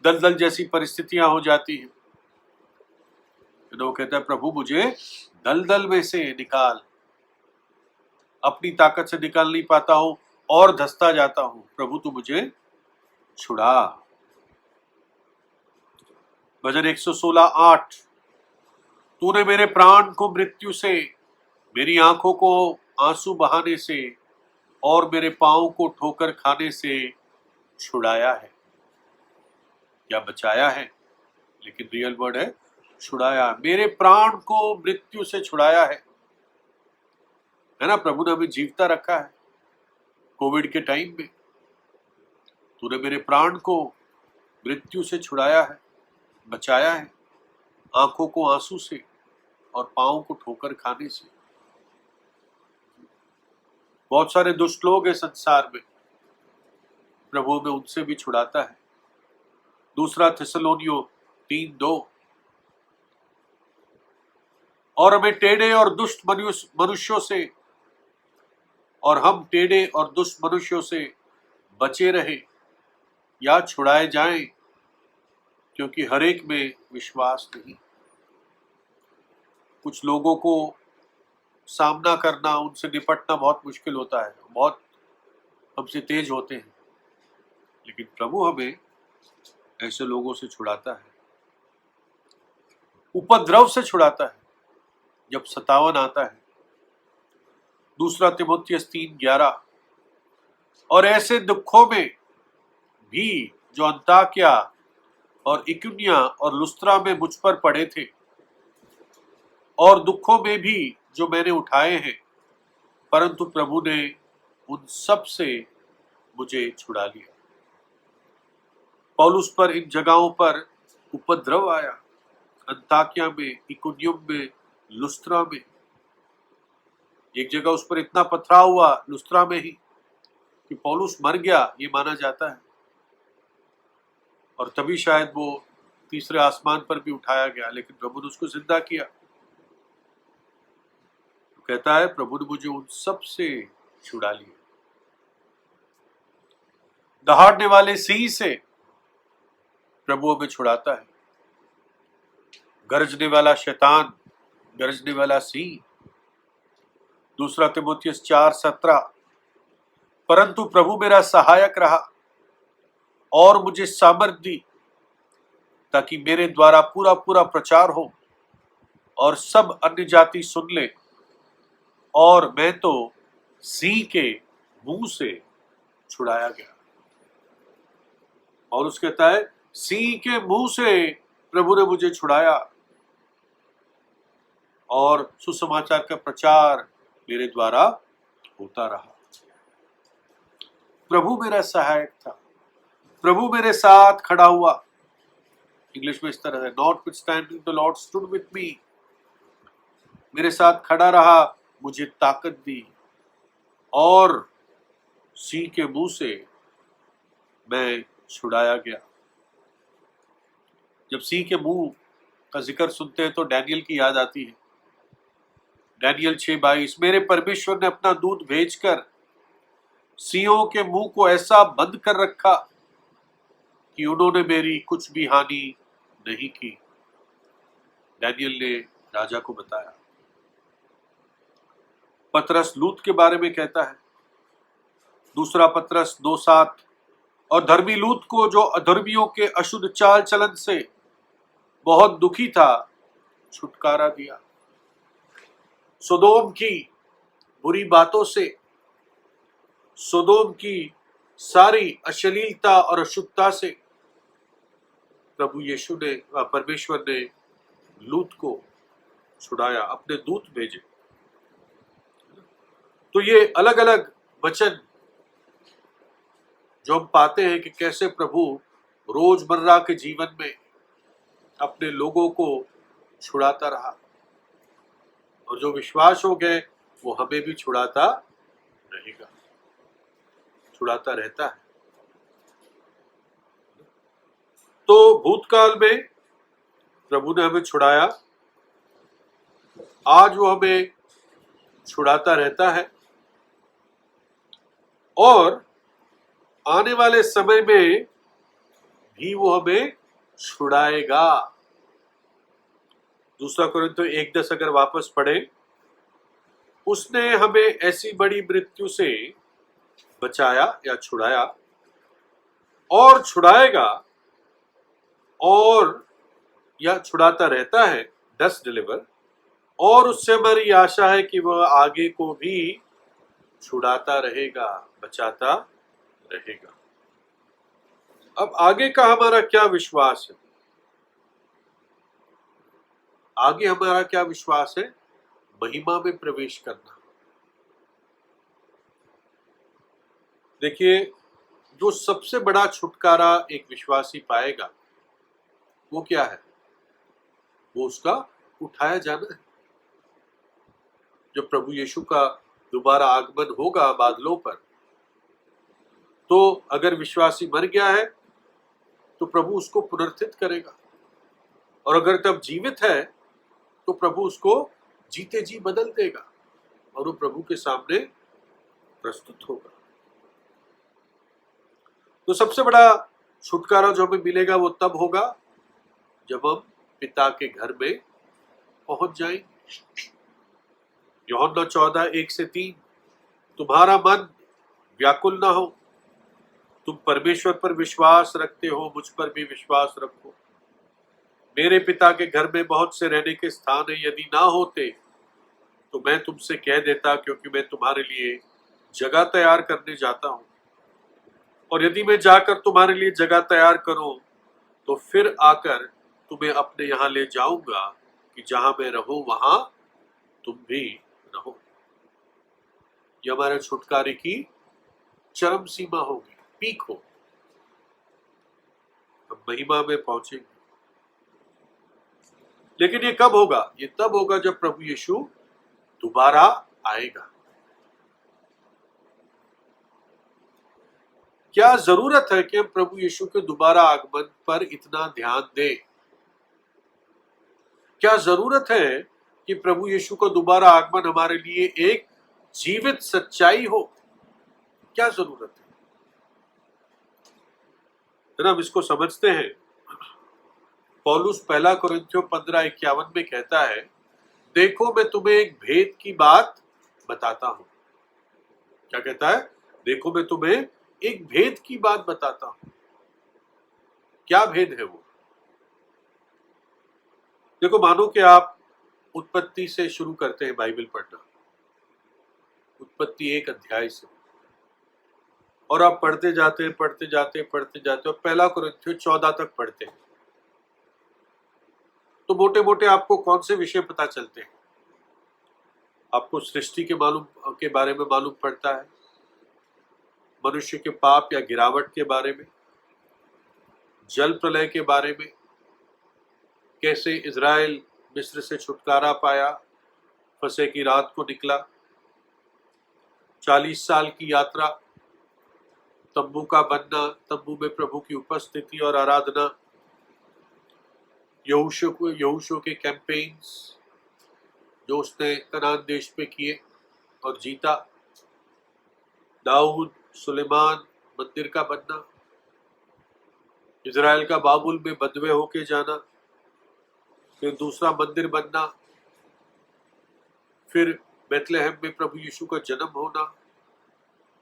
Speaker 1: दलदल जैसी परिस्थितियां हो जाती हैं। वो कहता है, प्रभु मुझे दलदल में से निकाल। अपनी ताकत से निकाल नहीं पाता हूं और धंसता जाता हूं, प्रभु तू मुझे छुड़ा। भजन 116:8, तूने मेरे प्राण को मृत्यु से, मेरी आंखों को आंसू बहाने से और मेरे पांव को ठोकर खाने से छुड़ाया है। या बचाया है, लेकिन रियल वर्ड है छुड़ाया। मेरे प्राण को मृत्यु से छुड़ाया है ना? प्रभु ने हमें जीवता रखा है कोविड के टाइम में। तूने मेरे प्राण को मृत्यु से छुड़ाया है, बचाया है, आंखों को आंसू से और पांव को ठोकर खाने से। बहुत सारे दुष्ट लोग हैं संसार में, प्रभु में उनसे भी छुड़ाता है। दूसरा थिस्सलुनीयों 3:2, और हमें टेढ़े और दुष्ट मनुष्यों से, और हम टेढ़े और दुष्ट मनुष्यों से बचे रहे या छुड़ाए जाएं, क्योंकि हर एक में विश्वास नहीं। कुछ लोगों को सामना करना, उनसे निपटना बहुत मुश्किल होता है, बहुत हमसे तेज होते हैं, लेकिन प्रभु हमें ऐसे लोगों से छुड़ाता है, उपद्रव से छुड़ाता है। जब 57 आता है, दूसरा तिमोथियस 3:11, और ऐसे दुखों में भी जो अंताकिया और इकुनिया और लुस्त्रा में मुझ पर पड़े थे, और दुखों में भी जो मैंने उठाए हैं, परंतु प्रभु ने उन सब से मुझे छुड़ा लिया। पौलुस पर इन जगहों पर उपद्रव आया, अंताकिया में, इकुनियम में, लुस्त्रा में। एक जगह उस पर इतना पथराव हुआ लुस्त्रा में ही कि पौलुस मर गया, ये माना जाता है, और तभी शायद वो तीसरे आसमान पर भी उठाया गया, लेकिन प्रभु ने उसको जिंदा किया। तो कहता है प्रभु ने मुझे उन सब से छुड़ा लिया। दहाड़ने वाले सिंह से प्रभु हमें छुड़ाता है, गरजने वाला शैतान, गरजने वाला सिंह। दूसरा तिमोथियस 4:17, परंतु प्रभु मेरा सहायक रहा और मुझे सामर्थ दी, ताकि मेरे द्वारा पूरा पूरा प्रचार हो और सब अन्य जाति सुन ले, और मैं तो सिंह के मुंह से छुड़ाया गया। और उस कहता है सिंह के मुंह से प्रभु ने मुझे छुड़ाया, और सुसमाचार का प्रचार मेरे द्वारा होता रहा। प्रभु मेरा सहायक था, प्रभु मेरे साथ खड़ा हुआ। इंग्लिश में इस तरह है, notwithstanding the Lord stood with me, मेरे साथ खड़ा रहा, मुझे ताकत दी, और सिंह के मुंह से मैं छुड़ाया गया। जब सिंह के मुंह का जिक्र सुनते हैं तो डैनियल की याद आती है। डैनियल 6:22, मेरे परमेश्वर ने अपना दूत भेजकर सिंहों के मुंह को ऐसा बंद कर रखा कि उन्होंने मेरी कुछ भी हानि नहीं की। डैनियल ने राजा को बताया। पतरस लूत के बारे में कहता है, दूसरा पतरस 2:7, और धर्मी लूत को, जो अधर्मियों के अशुद्ध चाल चलन से बहुत दुखी था, छुटकारा दिया। सोदोम की बुरी बातों से, सोदोम की सारी अश्लीलता और अशुद्धता से प्रभु यीशु ने, परमेश्वर ने लूत को छुड़ाया, अपने दूत भेजे। तो ये अलग अलग वचन जो हम पाते हैं कि कैसे प्रभु रोजमर्रा के जीवन में अपने लोगों को छुड़ाता रहा, और जो विश्वास हो गए वो हमें भी छुड़ाता रहेगा, छुड़ाता रहता है। तो भूतकाल में प्रभु ने हमें छुड़ाया, आज वो हमें छुड़ाता रहता है, और आने वाले समय में भी वो हमें छुड़ाएगा। दूसरा कोरिन्थियों 1:10 अगर वापस पढ़े, उसने हमें ऐसी बड़ी मृत्यु से बचाया या छुड़ाया, और छुड़ाएगा, और या छुड़ाता रहता है, 10 डिलीवर, और उससे हमारी आशा है कि वह आगे को भी छुड़ाता रहेगा, बचाता रहेगा। अब आगे का हमारा क्या विश्वास है? आगे हमारा क्या विश्वास है? महिमा में प्रवेश करना। देखिए, जो सबसे बड़ा छुटकारा एक विश्वासी पाएगा वो क्या है? वो उसका उठाया जाना है। जब प्रभु यीशु का दोबारा आगमन होगा बादलों पर, तो अगर विश्वासी मर गया है तो प्रभु उसको पुनर्स्थित करेगा, और अगर तब जीवित है तो प्रभु उसको जीते जी बदल देगा, और वो प्रभु के सामने प्रस्तुत होगा। तो सबसे बड़ा छुटकारा जो हमें मिलेगा वो तब होगा जब हम पिता के घर में पहुंच जाएंगे। यूहन्ना 14:1-3, तुम्हारा मन व्याकुल ना हो, तुम परमेश्वर पर विश्वास रखते हो, मुझ पर भी विश्वास रखो। मेरे पिता के घर में बहुत से रहने के स्थान है, यदि ना होते तो मैं तुमसे कह देता, क्योंकि मैं तुम्हारे लिए जगह तैयार करने जाता हूं। और यदि मैं जाकर तुम्हारे लिए जगह तैयार करूं तो फिर आकर तुम्हें अपने यहां ले जाऊंगा, कि जहां मैं रहूं वहां तुम भी रहो। यह हमारे छुटकारे की चरम सीमा होगी, पीक हो। हम महिमा में पहुंचेंगे। लेकिन ये कब होगा? ये तब होगा जब प्रभु यीशु दोबारा आएगा। क्या जरूरत है कि हम प्रभु यीशु के दोबारा आगमन पर इतना ध्यान दें? क्या जरूरत है कि प्रभु यीशु का दोबारा आगमन हमारे लिए एक जीवित सच्चाई हो? क्या जरूरत है ना? हम इसको समझते हैं। पौलुस पहला कुरिन्थियों 15:51 में कहता है, देखो मैं तुम्हें एक भेद की बात बताता हूं। क्या कहता है? देखो मैं तुम्हें एक भेद की बात बताता हूं। क्या भेद है वो? देखो, मानो कि आप उत्पत्ति से शुरू करते हैं बाइबल पढ़ना, उत्पत्ति 1 अध्याय से, और आप पढ़ते जाते और पहला कुरिन्थियों 14 तक पढ़ते हैं, तो मोटे मोटे आपको कौन से विषय पता चलते हैं? आपको सृष्टि के बारे में मालूम पड़ता है, मनुष्य के पाप या गिरावट के बारे में, जल प्रलय के बारे में, कैसे इजराइल मिस्र से छुटकारा पाया, फसह की रात को निकला, 40 साल की यात्रा, तंबू का बनना, तंबू में प्रभु की उपस्थिति और आराधना, यहोशू के कैंपेन्स जो उसने कनान देश पे किए और जीता, दाऊद, सुलेमान, मंदिर का बनना, इजराइल का बाबुल में बंधवे होके जाना, फिर दूसरा मंदिर बनना, फिर बेथलेहम में प्रभु यीशु का जन्म होना,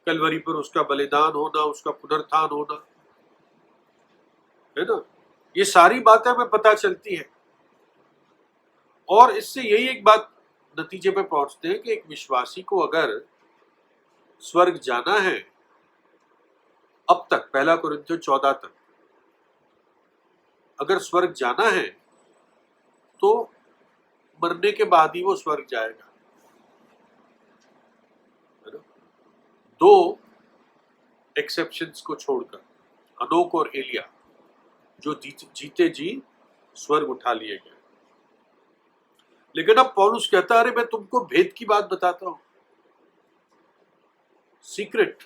Speaker 1: कलवरी पर उसका बलिदान होना, उसका पुनरुत्थान होना, है ना? ये सारी बातें हमें पता चलती हैं। और इससे यही एक बात नतीजे पे पहुंचते हैं कि एक विश्वासी को अगर स्वर्ग जाना है, अब तक पहला कुरिन्थियों 14 तक अगर स्वर्ग जाना है तो मरने के बाद ही वो स्वर्ग जाएगा, है ना? 2 एक्सेप्शंस को छोड़कर, हनोक और एलिया, जो जीते जी स्वर्ग उठा लिए गए। लेकिन अब पौलुस कहता है, अरे मैं तुमको भेद की बात बताता हूं, सीक्रेट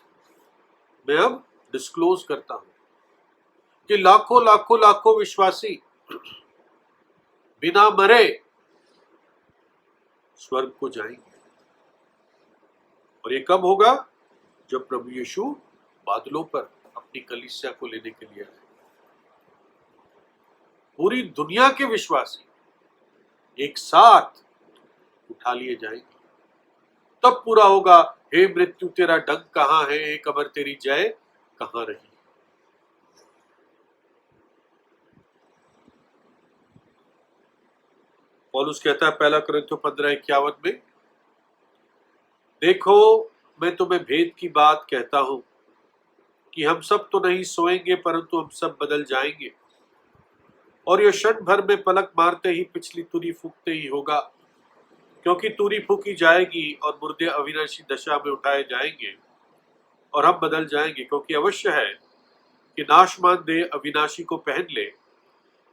Speaker 1: मैं अब डिस्क्लोज करता हूं कि लाखों लाखों लाखों विश्वासी बिना मरे स्वर्ग को जाएंगे। और ये कब होगा? जब प्रभु यीशु बादलों पर अपनी कलीसिया को लेने के लिए आए। पूरी दुनिया के विश्वासी एक साथ उठा लिए जाएंगे। तब पूरा होगा, हे मृत्यु तेरा डंक कहां है, हे कब्र तेरी जय कहां रही। पौलुस कहता है पहला कुरिन्थियों 15:51 में, देखो मैं तुम्हें भेद की बात कहता हूं कि हम सब तो नहीं सोएंगे, परंतु हम सब बदल जाएंगे। और यह क्षण भर में पलक मारते ही, पिछली तुरी फूंकते ही होगा, क्योंकि तुरी फूंकी जाएगी और मुर्दे अविनाशी दशा में उठाए जाएंगे और हम बदल जाएंगे। क्योंकि अवश्य है कि नाशमान देह अविनाशी को पहन ले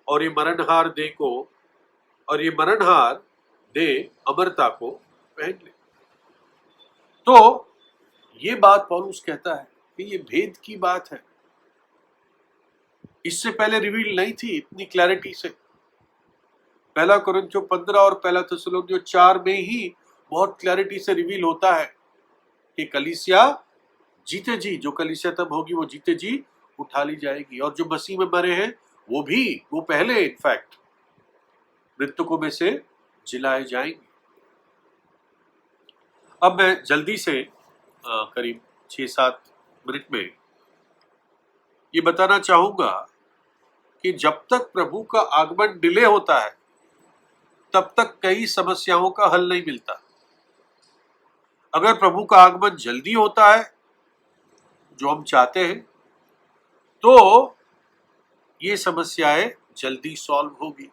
Speaker 1: और ये मरणहार देह अमरता को पहन ले। तो ये बात पौलुस कहता है कि ये भेद की बात है, इससे पहले रिवील नहीं थी इतनी क्लैरिटी से। पहला कुरिन्थियों 15 और पहला थिस्सलुनीकियों 4 में ही बहुत क्लैरिटी से रिवील होता है कि कलीसिया जीते जी, जो कलीसिया तब होगी वो जीते जी उठा ली जाएगी, और जो मसीह में मरे हैं वो पहले इनफैक्ट मृतकों में से जिलाए जाएंगे। अब मैं जल्दी से करीब 6-7 मिनट में ये बताना चाहूंगा कि जब तक प्रभु का आगमन डिले होता है तब तक कई समस्याओं का हल नहीं मिलता। अगर प्रभु का आगमन जल्दी होता है, जो हम चाहते हैं, तो ये समस्याएं जल्दी सॉल्व होगी।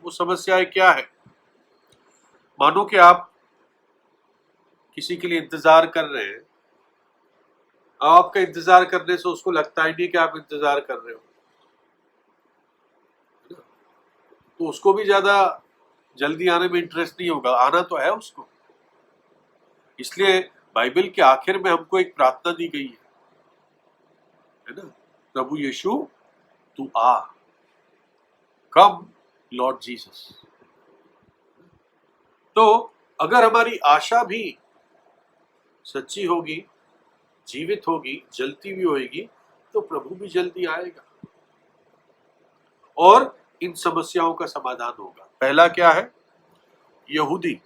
Speaker 1: वो समस्याएं क्या है? मानो कि आप किसी के लिए इंतजार कर रहे हैं, आपका इंतजार करने से उसको लगता ही नहीं कि आप इंतजार कर रहे हो, तो उसको भी ज्यादा जल्दी आने में इंटरेस्ट नहीं होगा, आना तो है उसको। इसलिए बाइबल के आखिर में हमको एक प्रार्थना दी गई है ना, प्रभु यीशु तू आ, कम लॉर्ड जीसस। तो अगर हमारी आशा भी सच्ची होगी, जीवित होगी, जलती भी होगी, तो प्रभु भी जल्दी आएगा और इन समस्याओं का समाधान होगा। पहला क्या है? यहूदी।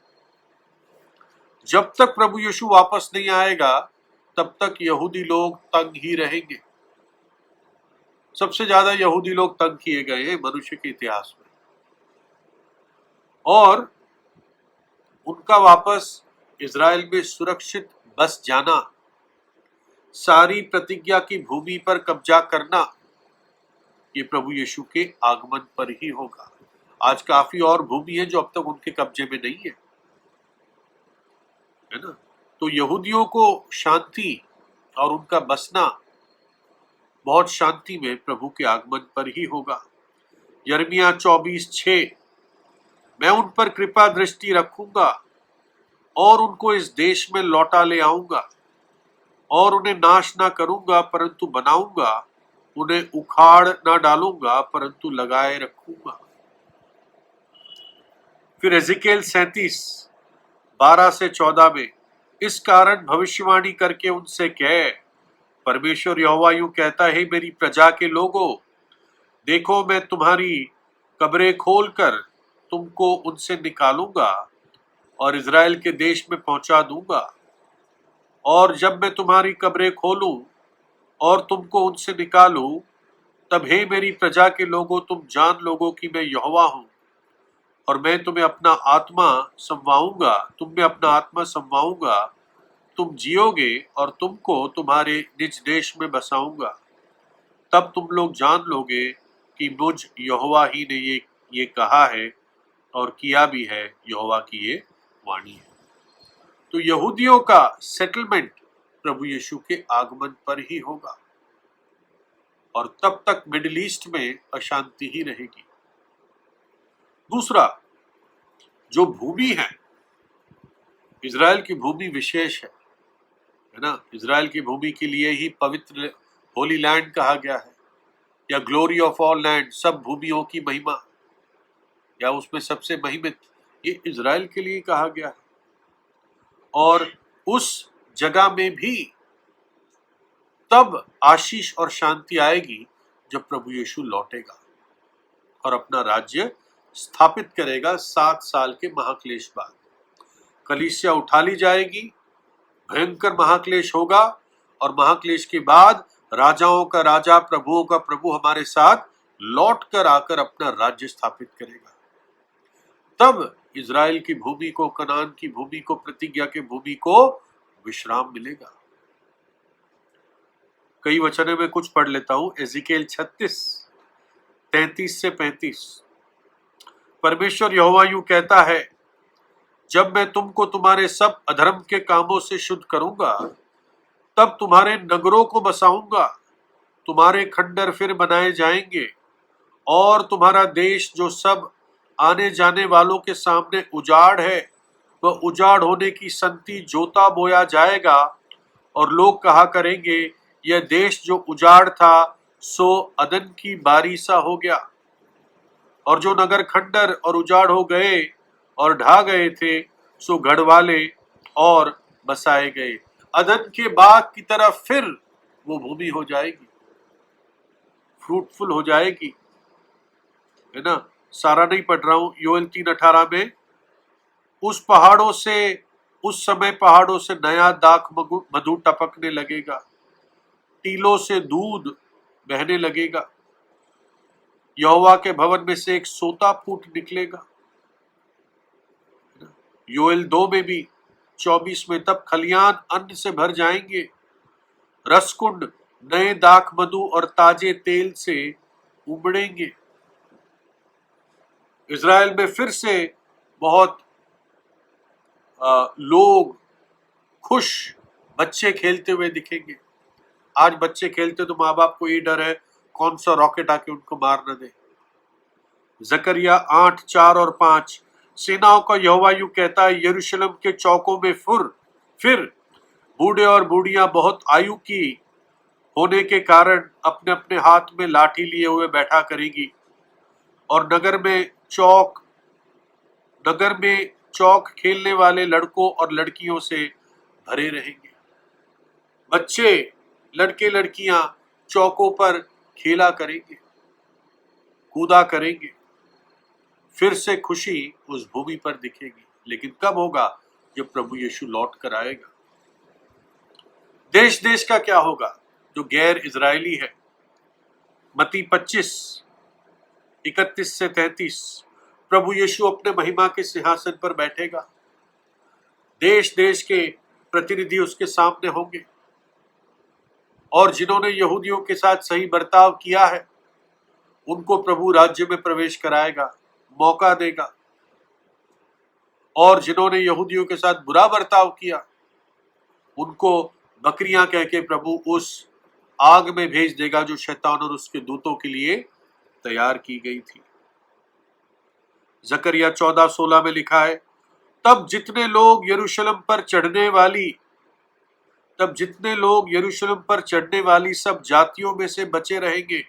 Speaker 1: जब तक प्रभु यीशु वापस नहीं आएगा, तब तक यहूदी लोग तंग ही रहेंगे। सबसे ज्यादा यहूदी लोग तंग किए गए हैं मनुष्य के इतिहास में, और उनका वापस इज़राइल में सुरक्षित बस जाना, सारी प्रतिज्ञा की भूमि पर कब्जा करना, ये प्रभु यीशु के आगमन पर ही होगा। आज काफी और भूमि है जो अब तक उनके कब्जे में नहीं है ना। तो यहूदियों को शांति और उनका बसना बहुत शांति में प्रभु के आगमन पर ही होगा। यिर्मयाह 24:6, मैं उन पर कृपा दृष्टि रखूंगा और उनको इस देश में लौटा ले आऊंगा, और उन्हें नाश ना करूंगा परंतु बनाऊंगा, उन्हें उखाड़ ना डालूंगा परंतु लगाए रखूंगा। फिर एजिकेल 37:12-14 में, इस कारण भविष्यवाणी करके उनसे कह, परमेश्वर यहोवा यूं कहता है, मेरी प्रजा के लोगों, देखो मैं तुम्हारी कब्रें खोलकर तुमको उनसे निकालूंगा और इज़राइल के देश में पहुंचा दूंगा। और जब मैं तुम्हारी कब्रें खोलूं और तुमको उनसे निकालूं, तब हे मेरी प्रजा के लोगों, तुम जान लोगो कि मैं यहोवा हूं, और मैं तुम्हें अपना आत्मा समवाऊंगा, तुम में अपना आत्मा समवाऊंगा, तुम जियोगे और तुमको तुम्हारे निज देश में बसाऊंगा। तब तुम लोग जान लोगे कि मुझ यहोवा ही ने ये कहा है और किया भी है, यहोवा की ये वाणी है। तो यहूदियों का सेटलमेंट प्रभु यीशु के आगमन पर ही होगा, और तब तक मिडिल ईस्ट में अशांति ही रहेगी। दूसरा, जो भूमि है, इज़राइल की भूमि विशेष है ना। इज़राइल की भूमि के लिए ही पवित्र होली लैंड कहा गया है, या ग्लोरी ऑफ ऑल लैंड, सब भूमियों की महिमा, या उसमें सबसे महिमित, ये इज़राइल के लिए कहा गया है। और उस जगह में भी तब आशीष और शांति आएगी जब प्रभु यीशु लौटेगा और अपना राज्य स्थापित करेगा 7 साल के महाक्लेश बाद। कलीसिया उठा ली जाएगी, भयंकर महाक्लेश होगा, और महाक्लेश के बाद राजाओं का राजा, प्रभुओं का प्रभु हमारे साथ लौट कर आकर अपना राज्य स्थापित करेगा। तब इज़राइल की भूमि को, कनान की भूमि को, प्रतिज्ञा की भूमि को विश्राम मिलेगा। कई वचनों में कुछ पढ़ लेता हूं। एजिकेल 36:33-35, परमेश्वर यहोवा यूं कहता है, जब मैं तुमको तुम्हारे सब अधर्म के कामों से शुद्ध करूंगा, तब तुम्हारे नगरों को बसाऊंगा, तुम्हारे खंडर फिर बनाए जाएंगे, और तुम्हारा देश जो सब आने जाने वालों के सामने उजाड़ है, वह उजाड़ होने की संति जोता बोया जाएगा, और लोग कहा करेंगे, यह देश जो उजाड़ था सो अदन की बारी सा हो गया। और जो नगर खंडर और उजाड़ हो गए और ढा गए थे, सो गढ़वाले और बसाए गए। अदन के बाग की तरफ फिर वो भूमि हो जाएगी, फ्रूटफुल हो जाएगी, है ना। सारा नहीं पढ़ रहा हूं। योएल 3:18 में, उस पहाड़ों से, उस समय पहाड़ों से नया दाख मधु टपकने लगेगा, टीलों से दूध बहने लगेगा, यहोवा के भवन में से एक सोता फूट निकलेगा। योएल 2 में भी, 24 में, तब खलियान अन्न से भर जाएंगे, रसकुंड नए दाख मधु और ताजे तेल से उमड़ेंगे। इज़राइल में फिर से बहुत लोग खुश बच्चे खेलते हुए दिखेंगे। आज बच्चे खेलते तो माँ बाप को ये डर है कौन सा रॉकेट आके उनको मार न दे। जकरिया 8, 4 और 5, सेनाओं का यहोवा यूं कहता है, यरूशलेम के चौकों में फिर बूढ़े और बूढ़ियां बहुत आयु की होने के कारण अपने अपने हाथ में लाठी लिए हुए बैठा करेगी, और नगर में चौक खेलने वाले लड़कों और लड़कियों से भरे रहेंगे। बच्चे, लड़के लड़कियां चौकों पर खेला करेंगे, कूदा करेंगे। फिर से खुशी उस भूमि पर दिखेगी, लेकिन कब होगा? जब प्रभु यीशु लौट कर आएगा। देश देश का क्या होगा जो गैर इजरायली है? मत्ती 25, 31 से 33, प्रभु यीशु अपने महिमा के सिंहासन पर बैठेगा, देश देश के प्रतिनिधि उसके सामने होंगे, और जिन्होंने यहूदियों के साथ सही बर्ताव किया है उनको प्रभु राज्य में प्रवेश कराएगा, मौका देगा, और जिन्होंने यहूदियों के साथ बुरा बर्ताव किया उनको बकरियां कह के प्रभु उस आग में भेज देगा जो शैतान और उसके दूतों के लिए तैयार की गई थी। जकरिया 14, 16 में लिखा है, तब जितने लोग यरूशलेम पर चढ़ने वाली सब जातियों में से बचे रहेंगे,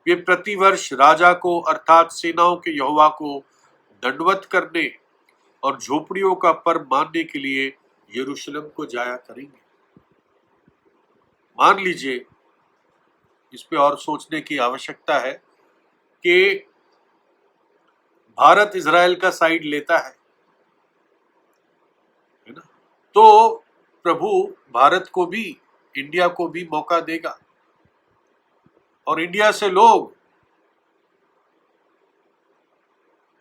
Speaker 1: वे प्रतिवर्ष राजा को अर्थात सेनाओं के यहोवा को दंडवत करने और झोपड़ियों का पर्व मानने के लिए यरूशलेम को जाया करेंगे। मान लीजिए, इस पे और सोचने की आवश्यकता है कि भारत इजराइल का साइड लेता है ना? तो प्रभु भारत को भी, इंडिया को भी मौका देगा, और इंडिया से लोग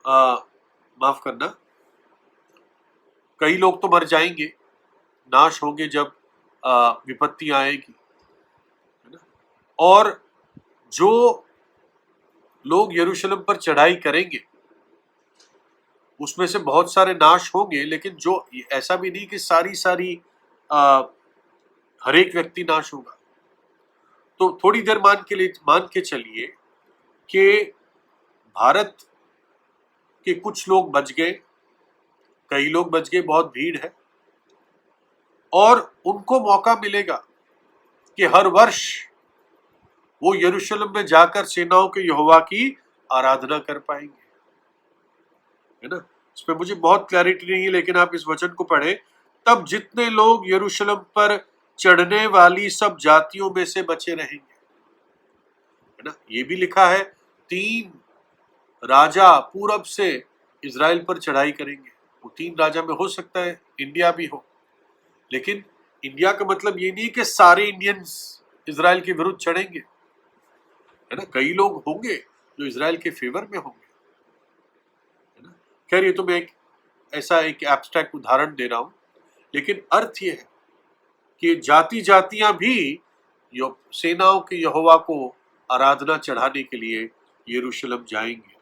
Speaker 1: माफ करना, कई लोग तो मर जाएंगे, नाश होंगे जब विपत्ति आएगी, है ना? और जो लोग यरूशलेम पर चढ़ाई करेंगे उसमें से बहुत सारे नाश होंगे, लेकिन जो ऐसा भी नहीं कि सारी हर एक व्यक्ति नाश होगा। तो थोड़ी देर मान के चलिए कि भारत के कुछ लोग बच गए, कई लोग बच गए, बहुत भीड़ है, और उनको मौका मिलेगा कि हर वर्ष वो यरूशलेम में जाकर सेनाओं के यहोवा की आराधना कर पाएंगे, है ना? इस पे मुझे बहुत क्लैरिटी नहीं है, लेकिन आप इस वचन को पढ़े, तब जितने लोग यरूशलेम पर चढ़ने वाली सब जातियों में से बचे रहेंगे, है ना? ये भी लिखा है 3 राजा पूरब से इजराइल पर चढ़ाई करेंगे। वो 3 राजा में हो सकता है इंडिया भी हो, लेकिन इंडिया का मतलब ये नहीं कि सारे इंडियंस इजराइल के विरुद्ध चढ़ेंगे, है ना? कई लोग होंगे जो इजराइल के फेवर में होंगे, है ना? खैर, ये तो मैं एक एब्स्ट्रैक्ट उदाहरण दे रहा हूं, लेकिन अर्थ ये है कि जाति जातियां भी सेनाओं के यहोवा को आराधना चढ़ाने के लिए यरूशलेम जाएंगे,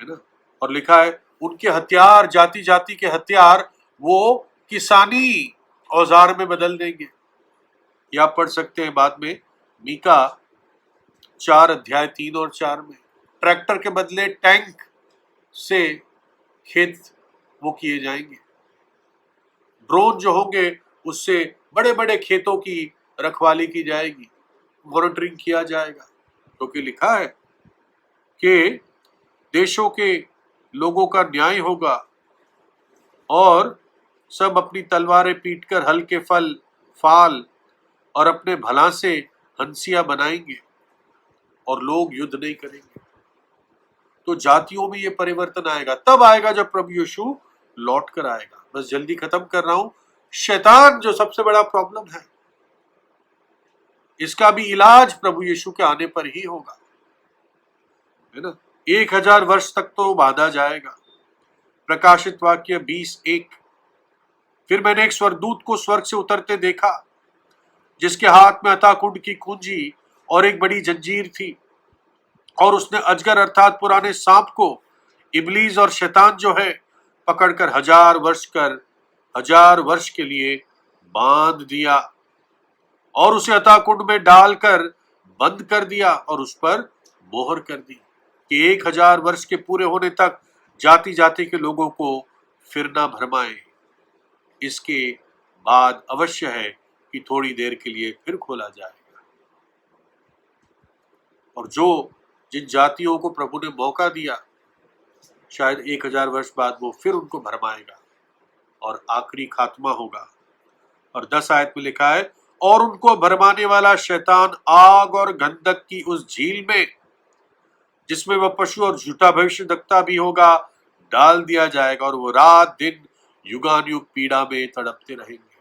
Speaker 1: है ना? और लिखा है उनके हथियार, जाति जाति के हथियार वो किसानी औजार में बदल देंगे। ये आप पढ़ सकते हैं बाद में मीका 4 अध्याय 3 और 4 में। ट्रैक्टर के बदले टैंक से खेत वो किए जाएंगे। ड्रोन जो होंगे उससे बड़े बड़े खेतों की रखवाली की जाएगी, मॉनिटरिंग किया जाएगा, क्योंकि लिखा है कि देशों के लोगों का न्याय होगा और सब अपनी तलवारें पीटकर हल्के फाल और अपने भला से हंसियां बनाएंगे और लोग युद्ध नहीं करेंगे। तो जातियों में ये परिवर्तन आएगा, तब आएगा जब प्रभु यीशु लौट कर आएगा। बस जल्दी खत्म कर रहा हूं। शैतान जो सबसे बड़ा प्रॉब्लम है, इसका भी इलाज प्रभु यीशु के आने पर ही होगा, है ना? 1000 वर्ष तक तो बांधा जाएगा। प्रकाशित वाक्य 20:1, फिर मैंने एक स्वर्गदूत को स्वर्ग से उतरते देखा, जिसके हाथ में अथाह कुंड की कुंजी और एक बड़ी जंजीर थी, और उसने अजगर अर्थात पुराने सांप को, इबलीस और शैतान जो है, पकड़कर 1000 वर्ष के लिए बांध दिया, और उसे अथाह कुंड में डालकर बंद कर दिया और उस पर मोहर कर दी कि 1000 वर्ष के पूरे होने तक जाति जाति के लोगों को फिर ना भरमाए। इसके बाद अवश्य है कि थोड़ी देर के लिए फिर खोला जाएगा, और जिन जातियों को प्रभु ने मौका दिया, शायद 1000 वर्ष बाद वो फिर उनको भरमाएगा और आखिरी खात्मा होगा। और 10 आयत में लिखा है, और उनको भरमाने वाला शैतान आग और गंधक की उस झील में, जिसमें वह पशु और झूठा भविष्यद्वक्ता भी होगा, डाल दिया जाएगा, और वो रात दिन युगानुयुग पीड़ा में तड़पते रहेंगे।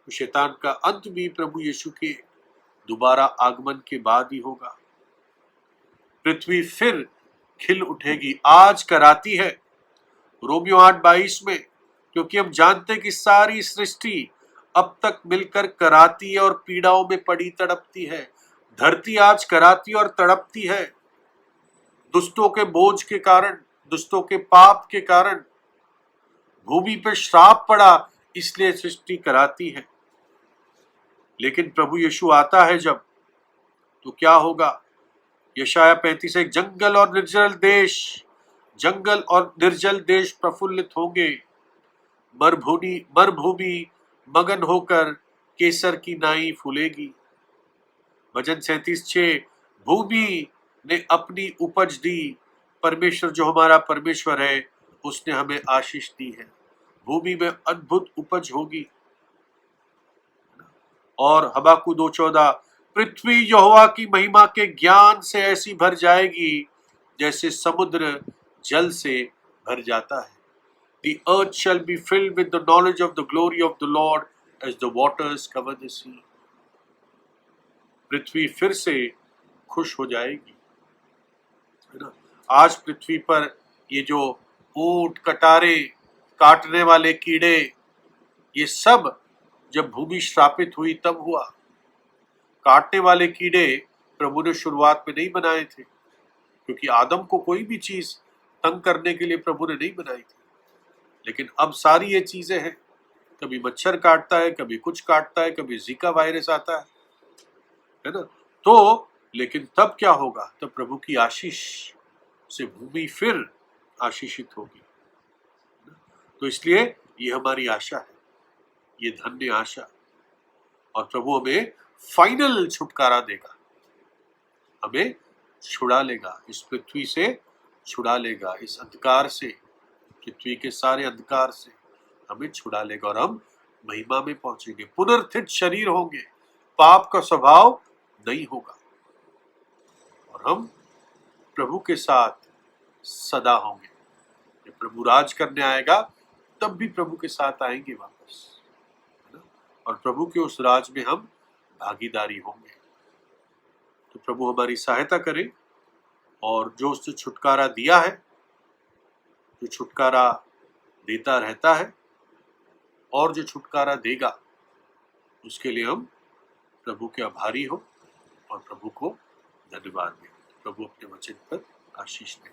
Speaker 1: तो शैतान का अंत भी प्रभु यीशु के दोबारा आगमन के बाद ही होगा। पृथ्वी फिर खिल उठेगी, आज कराती है रोमियो 8:22 में, क्योंकि हम जानते हैं कि सारी सृष्टि अब तक मिलकर कराती है और पीड़ाओं में पड़ी तड़पती है। धरती आज कराती और तड़पती है, दुष्टों के बोझ के कारण, दुष्टों के पाप के कारण भूमि पर श्राप पड़ा, इसलिए सृष्टि कराती है। लेकिन प्रभु यीशु आता है जब, तो क्या होगा? यशाया 35 एक जंगल और निर्जल देश प्रफुल्लित होंगे, मरुभूमि मगन होकर केसर की नाई फूलेगी। वचन 37:6 भूमि ने अपनी उपज दी, परमेश्वर जो हमारा परमेश्वर है उसने हमें आशीष दी है। भूमि में अद्भुत उपज होगी। और हबाकू 2:14 पृथ्वी यहोवा की महिमा के ज्ञान से ऐसी भर जाएगी जैसे समुद्र जल से भर जाता है। The earth shall be filled with the knowledge of the glory of the Lord as the waters cover the sea. पृथ्वी फिर से खुश हो जाएगी, है ना। आज पृथ्वी पर ये जो ऊंट, कटारे, काटने वाले कीड़े, ये सब जब भूमि श्रापित हुई तब हुआ। काटने वाले कीड़े प्रभु ने शुरुआत में नहीं बनाए थे, क्योंकि आदम को कोई भी चीज तंग करने के लिए प्रभु ने नहीं बनाई थी। लेकिन अब सारी ये चीजें हैं, कभी मच्छर काटता है, कभी कुछ काटता है, कभी जीका वायरस आता है ना। तो लेकिन तब क्या होगा? तब प्रभु की आशीष से भूमि फिर आशीषित होगी। तो इसलिए ये हमारी आशा है, ये धन्य आशा। और प्रभु हमें फाइनल छुटकारा देगा, हमें छुड़ा लेगा, इस पृथ्वी से छुड़ा लेगा, इस अंधकार से, पृथ्वी के सारे अंधकार से हमें छुड़ा लेगा, और हम महिमा में पहुंचेंगे, पुनर्स्थित शरीर होंगे, पाप का स्वभाव नहीं होगा, और हम प्रभु के साथ सदा होंगे। जब प्रभु राज करने आएगा तब भी प्रभु के साथ आएंगे वापस, है ना? और प्रभु के उस राज में हम भागीदारी होंगे। तो प्रभु हमारी सहायता करे, और जो उसने छुटकारा दिया है, जो छुटकारा देता रहता है और जो छुटकारा देगा, उसके लिए हम प्रभु के आभारी हो और प्रभु को धन्यवाद दें। प्रभु अपने वचन पर आशीष दें।